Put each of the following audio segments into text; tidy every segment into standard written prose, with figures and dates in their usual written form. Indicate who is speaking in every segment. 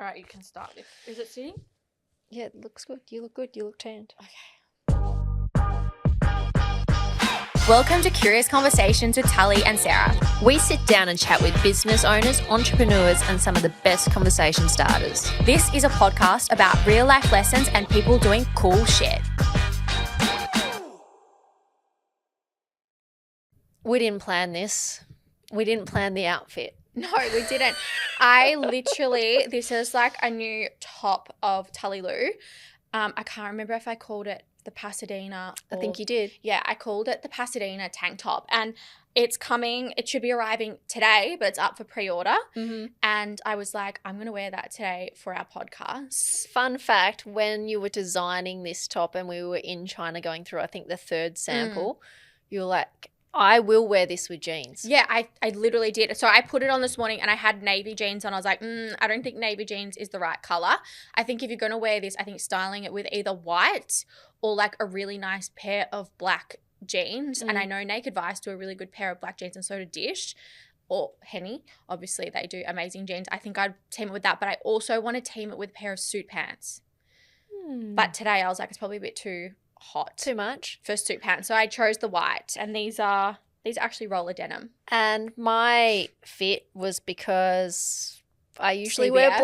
Speaker 1: All right, you can start. Is it sitting?
Speaker 2: Yeah, it looks good. You look good. You look tanned.
Speaker 1: Okay.
Speaker 3: Welcome to Curious Conversations with Tully and Sarah.
Speaker 2: We sit down and chat with business owners, entrepreneurs, and some of the best conversation starters.
Speaker 3: This is a podcast about real life lessons and people doing cool shit.
Speaker 2: We didn't plan this. We didn't plan the outfit.
Speaker 1: No, we didn't. This is like a new top of Tully Lou. I can't remember if I called it the Pasadena.
Speaker 2: I think you did.
Speaker 1: Yeah, I called it the Pasadena tank top. And it's coming. It should be arriving today, but it's up for pre-order.
Speaker 2: Mm-hmm.
Speaker 1: And I was like, I'm going to wear that today for our podcast.
Speaker 2: Fun fact, when you were designing this top and we were in China going through, I think, the third sample, you were like, I will wear this with jeans.
Speaker 1: Yeah, I literally did. So I put it on this morning and I had navy jeans on. I was like, I don't think navy jeans is the right color. I think if you're going to wear this, I think styling it with either white or like a really nice pair of black jeans. And I know Naked Vice do a really good pair of black jeans, and so do Dish or Henny. Obviously, they do amazing jeans. I think I'd team it with that. But I also want to team it with a pair of suit pants. But today I was like, it's probably a bit too hot.
Speaker 2: Too much?
Speaker 1: For suit pants. So I chose the white, and these are actually roller denim.
Speaker 2: And my fit was because I usually
Speaker 1: CBF.
Speaker 2: wear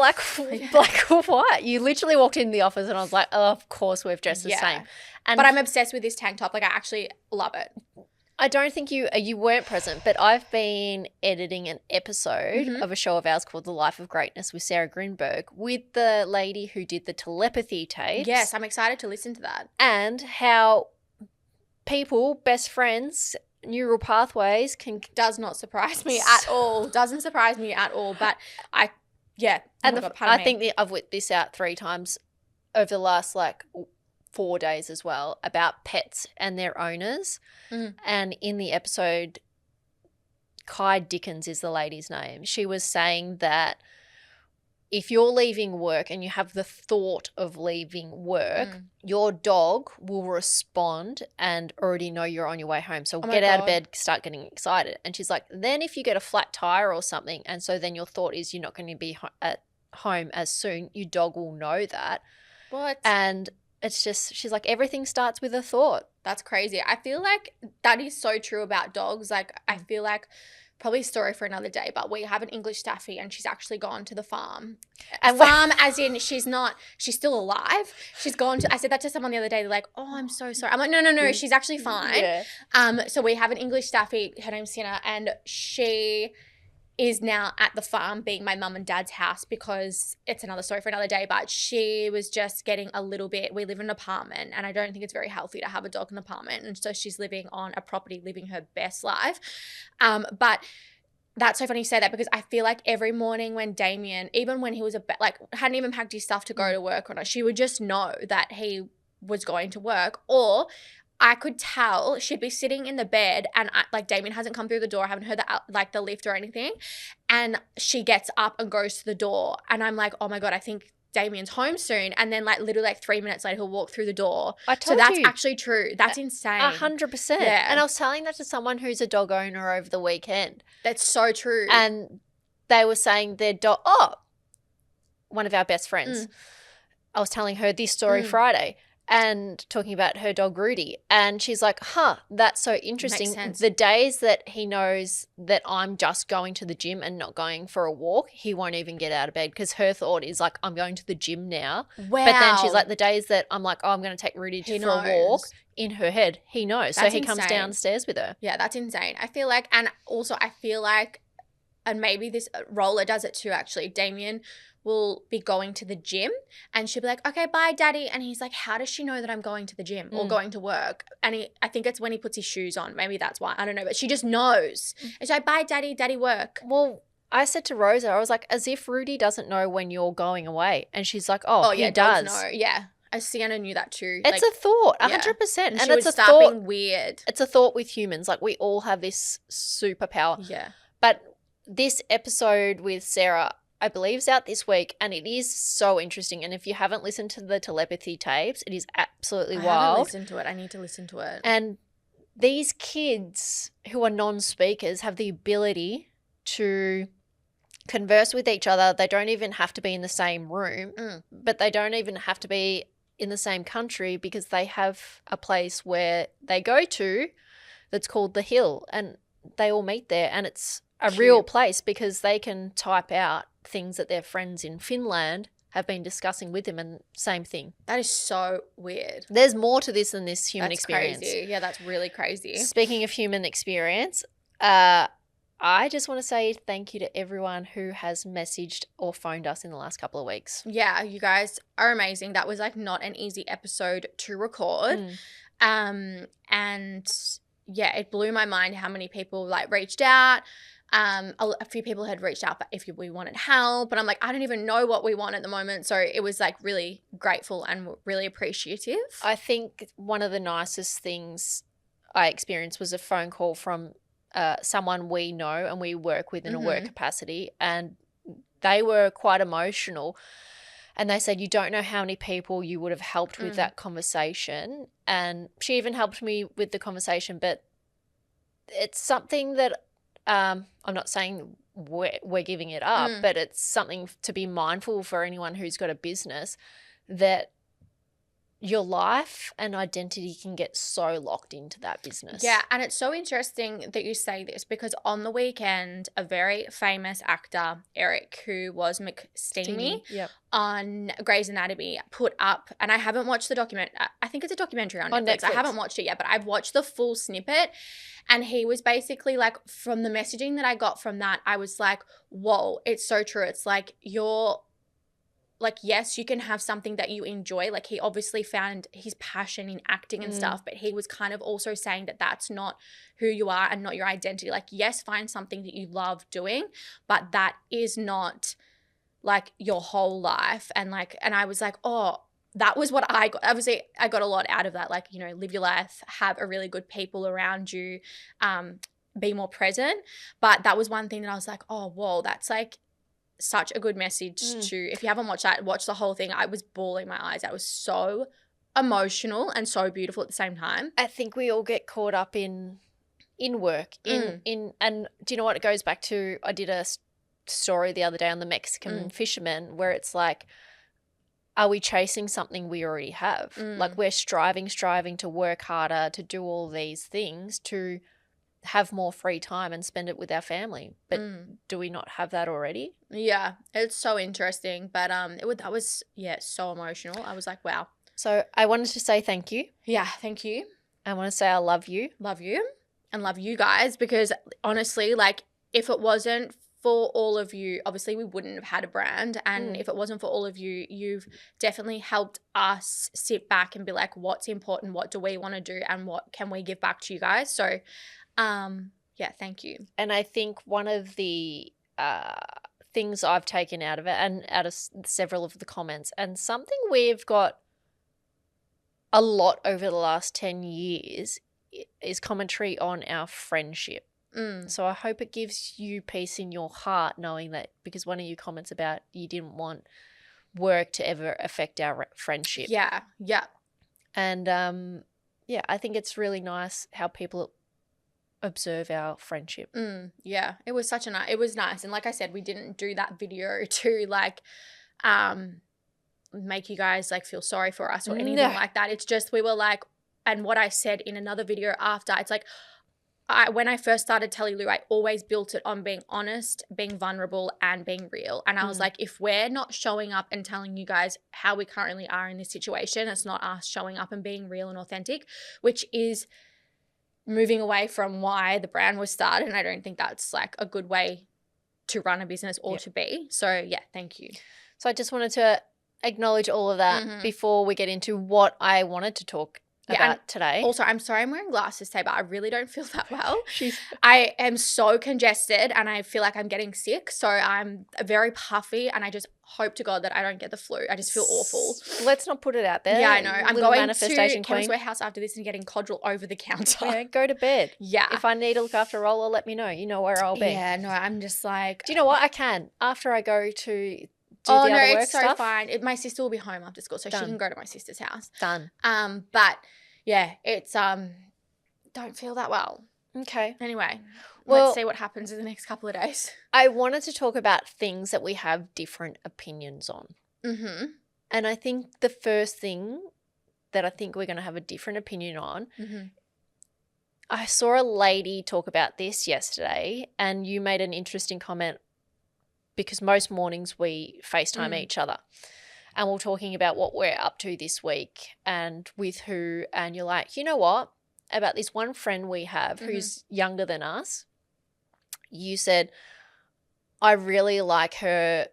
Speaker 2: black or white. You literally walked in the office and I was like, oh, of course we've dressed the same. And
Speaker 1: but I'm obsessed with this tank top. Like, I actually love it.
Speaker 2: I don't think you weren't present, but I've been editing an episode of a show of ours called The Life of Greatness with Sarah Greenberg with the lady who did the telepathy tapes.
Speaker 1: Yes, I'm excited to listen to that.
Speaker 2: And how people, best friends, neural pathways
Speaker 1: does not surprise me at all. Doesn't surprise me at all. But I
Speaker 2: think that I've whipped this out 3 times over the last 4 days as well about pets and their owners. And in the episode, Kai Dickens is the lady's name. She was saying that if you're leaving work and you have the thought of leaving work, your dog will respond and already know you're on your way home. So get out of bed, start getting excited. And she's like, then if you get a flat tire or something, and so then your thought is you're not going to be at home as soon, your dog will know that.
Speaker 1: What?
Speaker 2: And it's just, she's like, everything starts with a thought.
Speaker 1: That's crazy. I feel like that is so true about dogs. Like, I feel like, probably a story for another day, but we have an English Staffy and she's actually gone to the farm. And farm as in she's still alive. She's gone to, I said that to someone the other day. They're like, oh, I'm so sorry. I'm like, no, she's actually fine. Yeah. So we have an English Staffy, her name's Sienna, and she is now at the farm being my mum and dad's house because it's another story for another day, but she was just getting a little bit, we live in an apartment and I don't think it's very healthy to have a dog in an apartment, and so she's living on a property, living her best life. But that's so funny you say that because I feel like every morning when Damien, even when he was hadn't even packed his stuff to go to work or not, she would just know that he was going to work, or I could tell she'd be sitting in the bed and Damien hasn't come through the door. I haven't heard the lift or anything. And she gets up and goes to the door. And I'm like, oh my God, I think Damien's home soon. And then literally 3 minutes later, he'll walk through the door. So that's actually true. That's insane.
Speaker 2: 100%. Yeah. And I was telling that to someone who's a dog owner over the weekend.
Speaker 1: That's so true.
Speaker 2: And they were saying their dog, one of our best friends. I was telling her this story Friday. And talking about her dog Rudy, and she's like, that's so interesting.
Speaker 1: Makes sense.
Speaker 2: The days that he knows that I'm just going to the gym and not going for a walk, he won't even get out of bed because her thought is like, I'm going to the gym now.
Speaker 1: Wow.
Speaker 2: But then she's like, the days that I'm like, I'm going to take Rudy for a walk, in her head, he knows.
Speaker 1: That's
Speaker 2: so he comes
Speaker 1: insane.
Speaker 2: downstairs with her.
Speaker 1: Yeah, that's insane. I feel like, and maybe this Roller does it too actually, Damien will be going to the gym and she'll be like, okay, bye, daddy. And he's like, how does she know that I'm going to the gym or going to work? And I think it's when he puts his shoes on. Maybe that's why. I don't know. But she just knows. And she's like, bye, daddy, work.
Speaker 2: Well, I said to Rosa, I was like, as if Rudy doesn't know when you're going away. And she's like, he does.
Speaker 1: Know. Yeah. Sienna knew that too.
Speaker 2: It's a thought, 100%.
Speaker 1: And
Speaker 2: it's
Speaker 1: a thought. Being weird.
Speaker 2: It's a thought with humans. Like, we all have this superpower.
Speaker 1: Yeah.
Speaker 2: But this episode with Sarah, I believe, is out this week, and it is so interesting. And if you haven't listened to the telepathy tapes, it is absolutely wild.
Speaker 1: I haven't listened to it. I need to listen to it.
Speaker 2: And these kids who are non-speakers have the ability to converse with each other. They don't even have to be in the same room, but they don't even have to be in the same country, because they have a place where they go to that's called the Hill, and they all meet there, and it's a real place because they can type out things that their friends in Finland have been discussing with them, and same thing.
Speaker 1: That is so weird.
Speaker 2: There's more to this than this human experience.
Speaker 1: Crazy. Yeah, that's really crazy.
Speaker 2: Speaking of human experience, I just want to say thank you to everyone who has messaged or phoned us in the last couple of weeks.
Speaker 1: Yeah, you guys are amazing. That was like not an easy episode to record. And yeah, it blew my mind how many people like reached out. A few people had reached out if we wanted help, and I'm like, I don't even know what we want at the moment. So it was like really grateful and really appreciative.
Speaker 2: I think one of the nicest things I experienced was a phone call from someone we know and we work with in a work capacity, and they were quite emotional, and they said, you don't know how many people you would have helped with that conversation. And she even helped me with the conversation, but it's something that I'm not saying we're giving it up, but it's something to be mindful for anyone who's got a business, that your life and identity can get so locked into that business.
Speaker 1: Yeah, and it's so interesting that you say this, because on the weekend, a very famous actor, Eric, who was McSteamy on Grey's Anatomy, put up, and I haven't watched the I think it's a documentary on Netflix. I haven't watched it yet, but I've watched the full snippet, and he was basically like, from the messaging that I got from that, I was like, whoa, it's so true. It's like, you're like, yes, you can have something that you enjoy. Like, he obviously found his passion in acting and stuff, but he was kind of also saying that that's not who you are and not your identity. Like, yes, find something that you love doing, but that is not like your whole life. And like, and I was like, oh, that was what I got. Obviously, I got a lot out of that. Like, you know, live your life, have a really good people around you, be more present. But that was one thing that I was like, oh, whoa, that's like such a good message to, if you haven't watched that, watch the whole thing. I was bawling my eyes out. It was so emotional and so beautiful at the same time.
Speaker 2: I think we all get caught up in work, and do you know what it goes back to? I did a story the other day on the Mexican fishermen, where it's like, are we chasing something we already have? Like, we're striving to work harder, to do all these things, to have more free time and spend it with our family. But do we not have that already?
Speaker 1: Yeah, it's so interesting. But that was so emotional. I was like, wow.
Speaker 2: So I wanted to say thank you.
Speaker 1: Yeah, thank you.
Speaker 2: I want to say I love you.
Speaker 1: Love you. And love you guys, because honestly, like, if it wasn't for all of you, obviously we wouldn't have had a brand. And if it wasn't for all of you, you've definitely helped us sit back and be like, what's important? What do we want to do? And what can we give back to you guys? So yeah, thank you.
Speaker 2: And I think one of the things I've taken out of it, and out of several of the comments, and something we've got a lot over the last 10 years, is commentary on our friendship. So I hope it gives you peace in your heart, knowing that, because one of your comments about you didn't want work to ever affect our friendship.
Speaker 1: Yeah.
Speaker 2: And I think it's really nice how people observe our friendship.
Speaker 1: Yeah, it was it was nice. And like I said, we didn't do that video to like make you guys like feel sorry for us or anything like that. It's just, we were like, and what I said in another video after, it's like, when I first started Telly Lou, I always built it on being honest, being vulnerable, and being real. And I was like, if we're not showing up and telling you guys how we currently are in this situation, it's not us showing up and being real and authentic, which is moving away from why the brand was started. And I don't think that's like a good way to run a business or to be. So yeah, thank you.
Speaker 2: So I just wanted to acknowledge all of that before we get into what I wanted to talk about today.
Speaker 1: Also, I'm sorry I'm wearing glasses today, but I really don't feel that well. I am so congested and I feel like I'm getting sick. So I'm very puffy, and I just hope to God that I don't get the flu. I just feel awful.
Speaker 2: Let's not put it out there.
Speaker 1: Yeah, I know. I'm going to Chemist Warehouse after this and getting Codral over the counter.
Speaker 2: Yeah, go to bed.
Speaker 1: Yeah.
Speaker 2: If I need to look after Roller, let me know. You know where I'll be.
Speaker 1: Yeah, no, I'm just like.
Speaker 2: Do you know what? I can. After I go to do the
Speaker 1: no,
Speaker 2: other work
Speaker 1: it's so
Speaker 2: stuff.
Speaker 1: fine. My sister will be home after school, so she can go to my sister's house.
Speaker 2: Done.
Speaker 1: But yeah, it's don't feel that well.
Speaker 2: Okay.
Speaker 1: Anyway. Let's see what happens in the next couple of days.
Speaker 2: I wanted to talk about things that we have different opinions on.
Speaker 1: Mm-hmm.
Speaker 2: And I think the first thing that I think we're going to have a different opinion on, I saw a lady talk about this yesterday, and you made an interesting comment because most mornings we FaceTime each other. And we're talking about what we're up to this week and with who. And you're like, you know what? About this one friend we have who's younger than us, you said, I really like her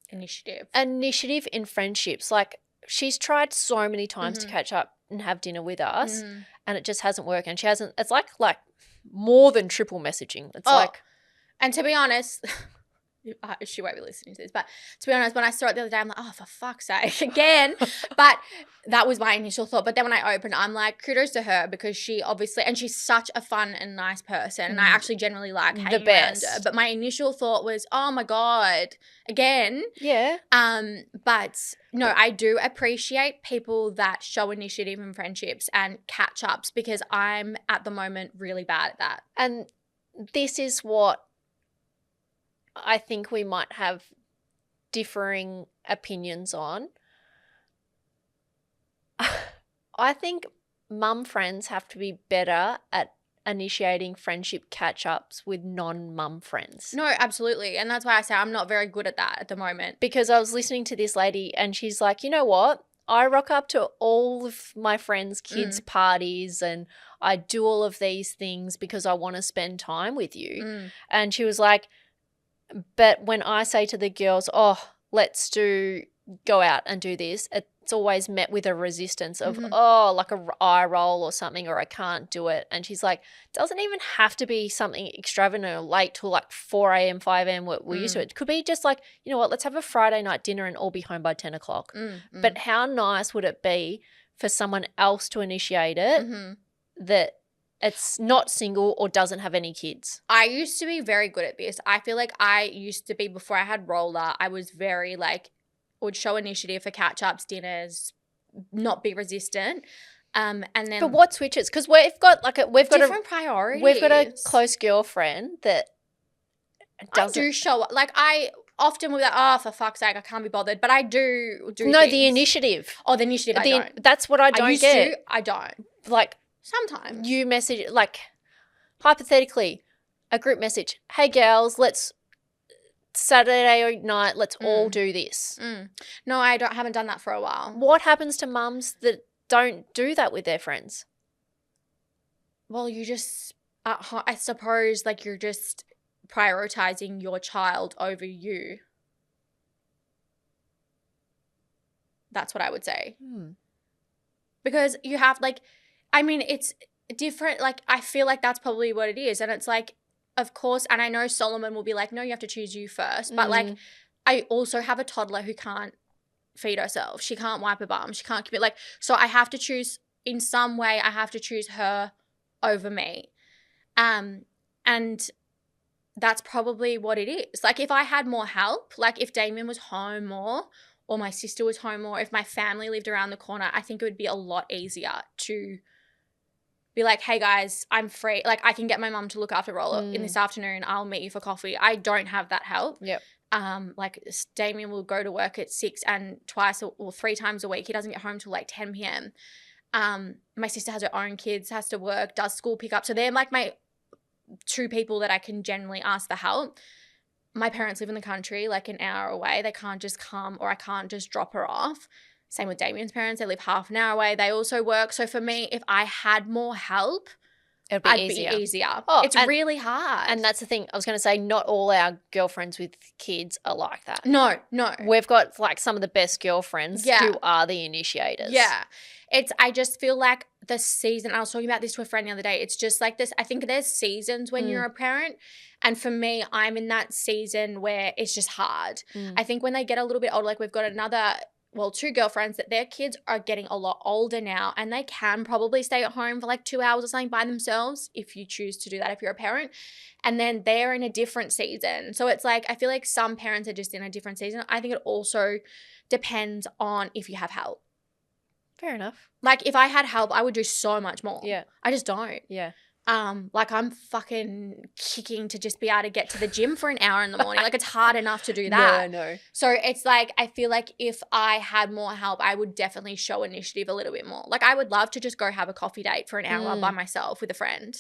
Speaker 2: initiative in friendships. Like, she's tried so many times to catch up and have dinner with us and it just hasn't worked. And she hasn't, it's like more than triple messaging. It's
Speaker 1: and to be honest, she won't be listening to this, but to be honest, when I saw it the other day, I'm like, oh, for fuck's sake, again. But that was my initial thought. But then when I opened, I'm like, kudos to her, because she obviously, and she's such a fun and nice person, and I actually generally like hanging around her. But my initial thought was, oh my God, again.
Speaker 2: Yeah.
Speaker 1: But no, I do appreciate people that show initiative in friendships and catch ups, because I'm at the moment really bad at that.
Speaker 2: And this is what I think we might have differing opinions on. I think mum friends have to be better at initiating friendship catch-ups with non-mum friends.
Speaker 1: No, absolutely. And that's why I say I'm not very good at that at the moment.
Speaker 2: Because I was listening to this lady and she's like, you know what? I rock up to all of my friends' kids' parties and I do all of these things because I want to spend time with you. And she was like, but when I say to the girls, oh, let's go out and do this, it's always met with a resistance of, like a eye roll or something, or I can't do it. And she's like, it doesn't even have to be something extravagant or late till like 4 a.m., 5 a.m. We're used to it. It could be just like, you know what, let's have a Friday night dinner and all be home by 10 o'clock. But how nice would it be for someone else to initiate it that it's not single or doesn't have any kids?
Speaker 1: I used to be very good at this. I feel like I used to be, before I had Roller, I was very would show initiative for catch-ups, dinners, not be resistant. And then,
Speaker 2: but what switches? Because we've got
Speaker 1: different priorities.
Speaker 2: We've got a close girlfriend that doesn't.
Speaker 1: I do show up. I often will be like, oh, for fuck's sake, I can't be bothered. But I do
Speaker 2: No,
Speaker 1: things.
Speaker 2: the initiative.
Speaker 1: Oh, the initiative, I don't.
Speaker 2: That's what I don't get.
Speaker 1: I don't. Sometimes.
Speaker 2: You message, hypothetically, a group message, hey, girls, let's Saturday night, let's all do this.
Speaker 1: No, I haven't done that for a while.
Speaker 2: What happens to mums that don't do that with their friends?
Speaker 1: Well, you just, I suppose, you're just prioritizing your child over you. That's what I would say. Because you have, it's different. I feel like that's probably what it is. And it's of course, and I know Solomon will be like, no, you have to choose you first. But I also have a toddler who can't feed herself. She can't wipe her bum. She can't keep it. So I have to choose, in some way, I have to choose her over me. And that's probably what it is. If I had more help, if Damien was home more, or my sister was home more, if my family lived around the corner, I think it would be a lot easier to be like, hey guys, I'm free. I can get my mum to look after Roller in this afternoon. I'll meet you for coffee. I don't have that help.
Speaker 2: Yep.
Speaker 1: Damien will go to work at 6 and 3 times a week. He doesn't get home till 10 p.m. My sister has her own kids, has to work, does school pickup. So they're my 2 people that I can generally ask for help. My parents live in the country, an hour away. They can't just come, or I can't just drop her off. Same with Damien's parents. They live half an hour away. They also work. So for me, if I had more help,
Speaker 2: It'd be easier. Oh,
Speaker 1: it's really hard.
Speaker 2: And that's the thing. I was going to say, not all our girlfriends with kids are like that.
Speaker 1: No.
Speaker 2: We've got some of the best girlfriends who are the initiators.
Speaker 1: Yeah. I just feel like the season, I was talking about this to a friend the other day, it's just this, I think there's seasons when you're a parent. And for me, I'm in that season where it's just hard. I think when they get a little bit older, we've got 2 girlfriends that their kids are getting a lot older now, and they can probably stay at home for 2 hours or something by themselves if you choose to do that if you're a parent. And then they're in a different season. So it's I feel like some parents are just in a different season. I think it also depends on if you have help.
Speaker 2: Fair enough.
Speaker 1: If I had help, I would do so much more.
Speaker 2: Yeah.
Speaker 1: I just don't.
Speaker 2: Yeah.
Speaker 1: Like I'm fucking kicking to just be able to get to the gym for an hour in the morning. Like it's hard enough to do that.
Speaker 2: No.
Speaker 1: So it's like I feel like if I had more help, I would definitely show initiative a little bit more. Like I would love to just go have a coffee date for an hour by myself with a friend.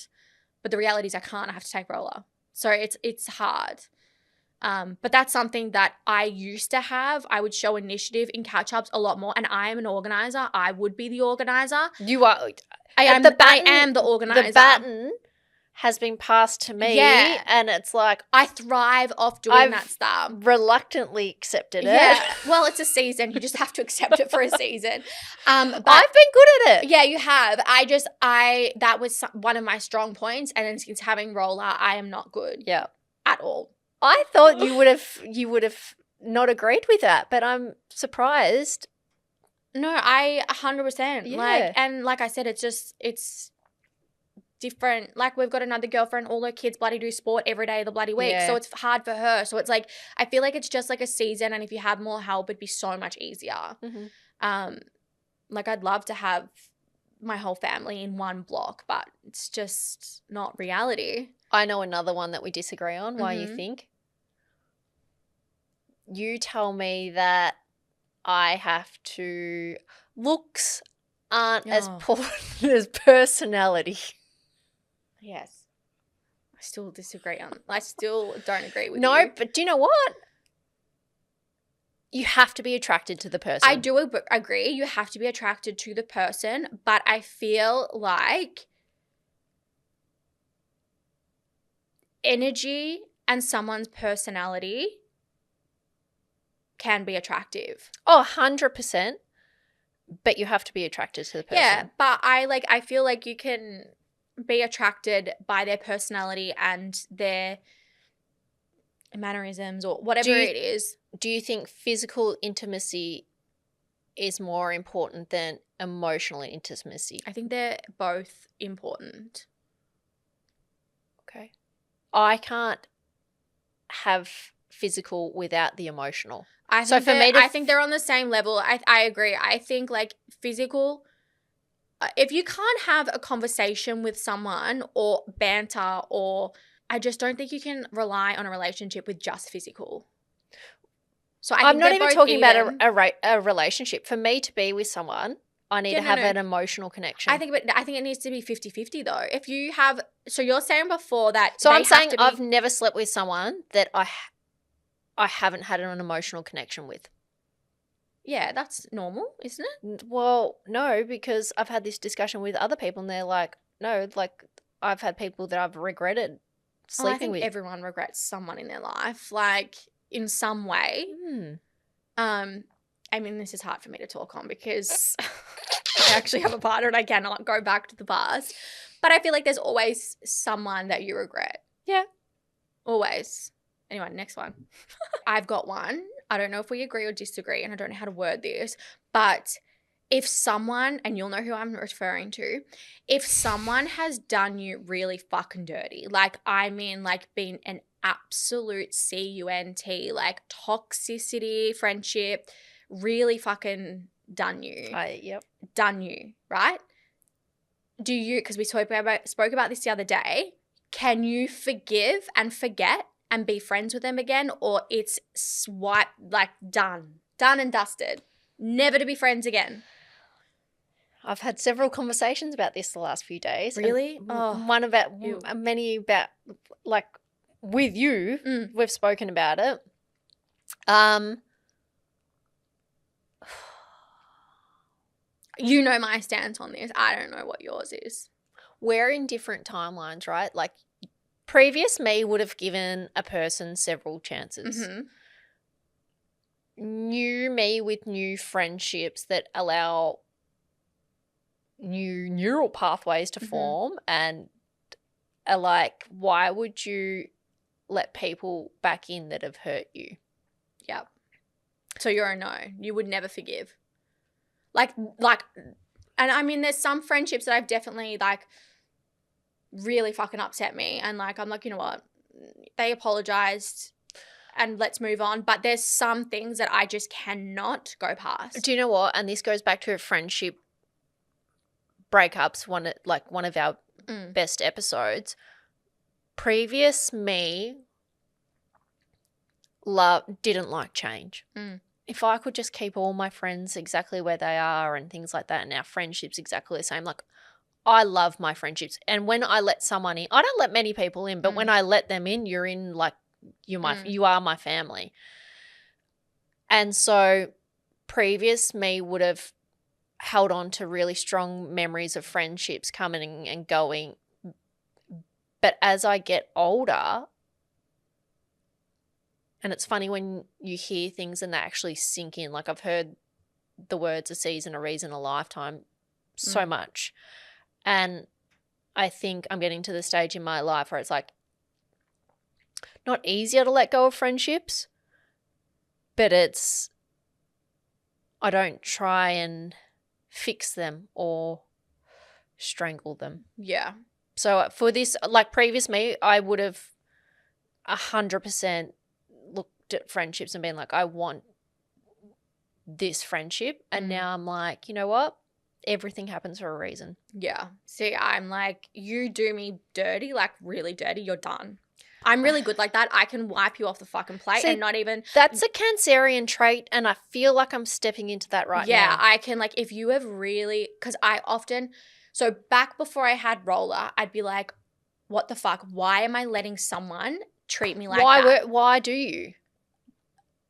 Speaker 1: But the reality is I can't. I have to take roller. So it's hard. But that's something that I used to have. I would show initiative in catch-ups a lot more. And I am an organizer. I would be the organizer.
Speaker 2: You are.
Speaker 1: I am the organizer.
Speaker 2: The baton has been passed to me.
Speaker 1: Yeah.
Speaker 2: And it's like
Speaker 1: I thrive off doing that stuff.
Speaker 2: Reluctantly accepted it.
Speaker 1: Yeah. Well, it's a season. You just have to accept it for a season. But
Speaker 2: I've been good at it.
Speaker 1: Yeah, you have. That was one of my strong points. And then since having roller, I am not good.
Speaker 2: Yeah.
Speaker 1: At all.
Speaker 2: I thought you would have not agreed with that, but I'm surprised.
Speaker 1: No, I 100%.
Speaker 2: Yeah.
Speaker 1: Like I said, it's different. Like we've got another girlfriend, all her kids bloody do sport every day of the bloody week.
Speaker 2: Yeah.
Speaker 1: So it's hard for her. So it's like, I feel like it's just like a season. And if you had more help, it'd be so much easier.
Speaker 2: Mm-hmm.
Speaker 1: Like I'd love to have my whole family in one block, but it's just not reality.
Speaker 2: I know another one that we disagree on. Why you think? You tell me that I have to – looks aren't as important as personality.
Speaker 1: Yes. I still disagree on – I still don't agree with you.
Speaker 2: No, but do you know what? You have to be attracted to the person.
Speaker 1: I do agree. You have to be attracted to the person, but I feel like energy and someone's personality can be attractive.
Speaker 2: Oh, 100%. But you have to be attracted to the person.
Speaker 1: Yeah, but I feel like you can be attracted by their personality and their mannerisms or whatever it is.
Speaker 2: Do you think physical intimacy is more important than emotional intimacy?
Speaker 1: I think they're both important.
Speaker 2: Okay. I can't have physical without the emotional.
Speaker 1: I think they're on the same level. I agree. I think like physical, if you can't have a conversation with someone or banter or I just don't think you can rely on a relationship with just physical. So
Speaker 2: I'm not even talking about a relationship. For me to be with someone, I need to have an emotional connection.
Speaker 1: I think it needs to be 50-50 though. If you have, so you're saying before that.
Speaker 2: So I'm saying I've never slept with someone that I haven't had an emotional connection with.
Speaker 1: Yeah, that's normal, isn't it?
Speaker 2: Well, no, because I've had this discussion with other people and they're like, no, like I've had people that I've regretted sleeping with.
Speaker 1: Everyone regrets someone in their life, like in some way. I mean, this is hard for me to talk on because I actually have a partner and I cannot go back to the past. But I feel like there's always someone that you regret.
Speaker 2: Yeah.
Speaker 1: Always. Anyway, next one. I've got one. I don't know if we agree or disagree, and I don't know how to word this, but if someone, and you'll know who I'm referring to, if someone has done you really fucking dirty, like I mean like been an absolute cunt, like toxicity, friendship, really fucking done you.
Speaker 2: Yep.
Speaker 1: Done you, right? Do you, because we spoke about this the other day, can you forgive and forget and be friends with them again, or it's swipe, like done and dusted, never to be friends again?
Speaker 2: I've had several conversations about this the last few days.
Speaker 1: Really?
Speaker 2: One about, many about, like with you, we've spoken about it. You
Speaker 1: know my stance on this. I don't know what yours is.
Speaker 2: We're in different timelines, right? Like previous me would have given a person several chances. New me with new friendships that allow new neural pathways to form and are like, why would you let people back in that have hurt you?
Speaker 1: Yep. So you're a no. You would never forgive. Like, and I mean, there's some friendships that I've definitely like really fucking upset me. And like, I'm like, you know what? They apologized and let's move on. But there's some things that I just cannot go past.
Speaker 2: Do you know what? And this goes back to friendship breakups. One of our best episodes. Previous me didn't like change. If I could just keep all my friends exactly where they are and things like that, and our friendships exactly the same, like I love my friendships. And when I let someone in, I don't let many people in, but when I let them in, you're in, like you are my family. And so previous me would have held on to really strong memories of friendships coming and going. But as I get older, and it's funny when you hear things and they actually sink in. Like I've heard the words a season, a reason, a lifetime so much. And I think I'm getting to the stage in my life where it's like not easier to let go of friendships, but I don't try and fix them or strangle them.
Speaker 1: Yeah.
Speaker 2: So for this, like previous me, I would have 100% looked at friendships and been like, I want this friendship. And now I'm like, you know what? Everything happens for a reason.
Speaker 1: Yeah. See, I'm like, you do me dirty, like really dirty, you're done. I'm really good like that. I can wipe you off the fucking plate and not even.
Speaker 2: That's a Cancerian trait, and I feel like I'm stepping into that right now.
Speaker 1: Yeah, I can, like, if you have really, because I often, so back before I had roller, I'd be like, what the fuck? Why am I letting someone treat me like that?
Speaker 2: Why do you?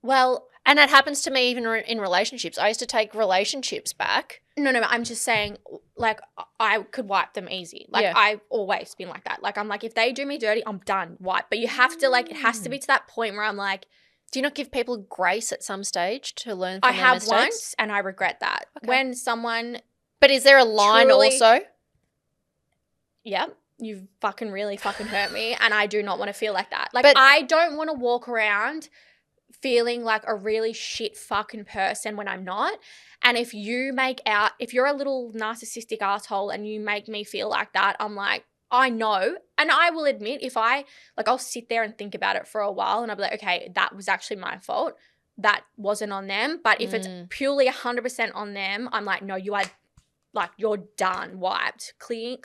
Speaker 1: Well.
Speaker 2: And it happens to me even in relationships. I used to take relationships back.
Speaker 1: No, I'm just saying, like, I could wipe them easy. Like, I've always been like that. Like, I'm like, if they do me dirty, I'm done, wipe. But you have to, like, it has to be to that point where I'm like.
Speaker 2: Do you not give people grace at some stage to learn from their mistakes?
Speaker 1: I have once, and I regret that. Okay. When someone.
Speaker 2: But is there a line also?
Speaker 1: Yeah. You fucking really fucking hurt me, and I do not want to feel like that. Like, I don't want to walk around feeling like a really shit fucking person when I'm not. And if you're a little narcissistic asshole and you make me feel like that, I'm like, I know. And I will admit, I'll sit there and think about it for a while and I'll be like, okay, that was actually my fault. That wasn't on them. But if it's purely 100% on them, I'm like, no, you are, like, you're done, wiped, clean.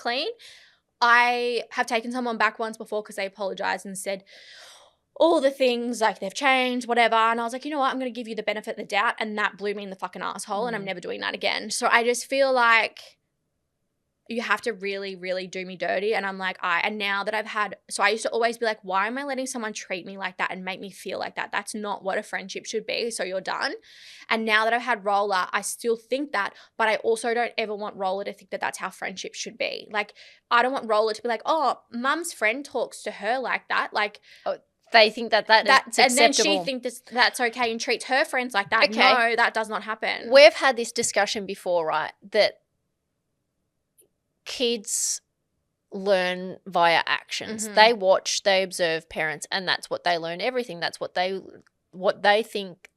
Speaker 1: I have taken someone back once before because they apologized and said all the things, like, they've changed, whatever. And I was like, you know what? I'm going to give you the benefit of the doubt. And that blew me in the fucking asshole and I'm never doing that again. So I just feel like you have to really, really do me dirty. And I'm like, and now that I used to always be like, why am I letting someone treat me like that and make me feel like that? That's not what a friendship should be. So you're done. And now that I've had roller, I still think that, but I also don't ever want roller to think that that's how friendship should be. Like, I don't want roller to be like, oh, mum's friend talks to her like that. Like,
Speaker 2: they think that's acceptable.
Speaker 1: And then she thinks that's okay and treats her friends like that. Okay. No, that does not happen.
Speaker 2: We've had this discussion before, right? That kids learn via actions. They watch, they observe parents, and that's what they learn everything. That's what they think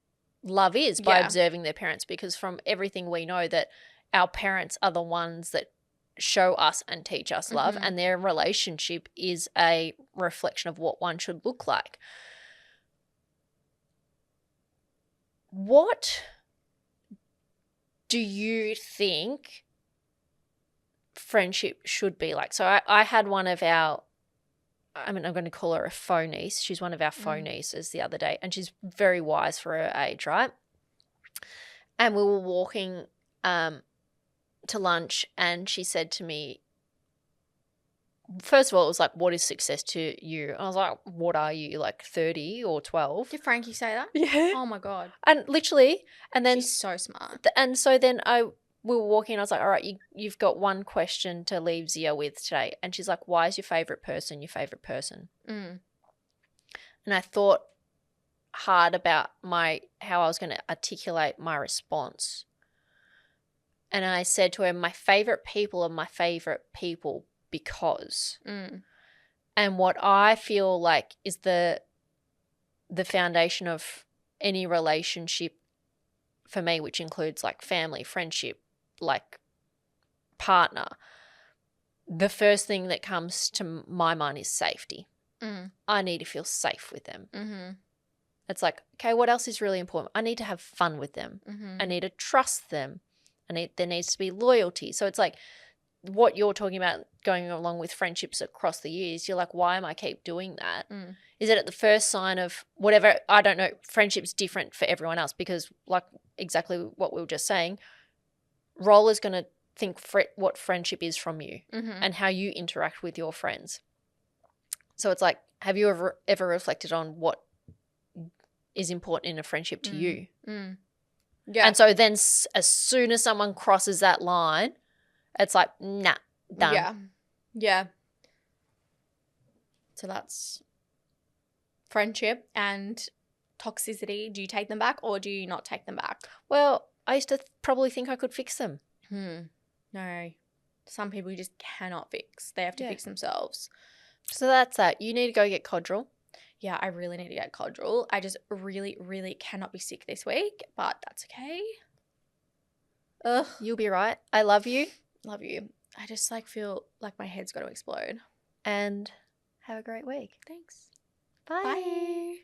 Speaker 2: love is by observing their parents, because from everything we know that our parents are the ones that show us and teach us love, and their relationship is a reflection of what one should look like. What do you think friendship should be like? So I had one of our, I'm going to call her a faux niece. She's one of our faux nieces the other day, and she's very wise for her age, right? And we were walking to lunch, and she said to me, first of all, it was like, what is success to you? And I was like, what are you, like 30 or 12?
Speaker 1: Did Frankie say that?
Speaker 2: Yeah.
Speaker 1: Oh my God.
Speaker 2: And literally, and then
Speaker 1: she's so smart.
Speaker 2: And so then we were walking, and I was like, all right, you've got one question to leave Zia with today. And she's like, why is your favorite person your favorite person? And I thought hard about how I was going to articulate my response. And I said to her, my favorite people are my favorite people because. And what I feel like is the foundation of any relationship for me, which includes like family, friendship, like partner, the first thing that comes to my mind is safety. I need to feel safe with them. It's like, okay, what else is really important? I need to have fun with them. I need to trust them. There needs to be loyalty. So it's like what you're talking about going along with friendships across the years, you're like, why am I keep doing that? Is it at the first sign of whatever? I don't know. Friendship's different for everyone else because, like exactly what we were just saying, Roller's going to think what friendship is from you and how you interact with your friends. So it's like, have you ever reflected on what is important in a friendship to you? Yeah. And so then as soon as someone crosses that line, it's like, nah, done.
Speaker 1: Yeah. Yeah. So that's friendship and toxicity. Do you take them back or do you not take them back?
Speaker 2: Well, I used to probably think I could fix them.
Speaker 1: No. Some people you just cannot fix. They have to fix themselves.
Speaker 2: So that's that. You need to go get Codral.
Speaker 1: Yeah, I really need to get Codral. I just really, really cannot be sick this week, but that's okay.
Speaker 2: Ugh. You'll be right. I love you.
Speaker 1: Love you. I just feel like my head's going to explode.
Speaker 2: And have a great week.
Speaker 1: Thanks.
Speaker 2: Bye.
Speaker 1: Bye.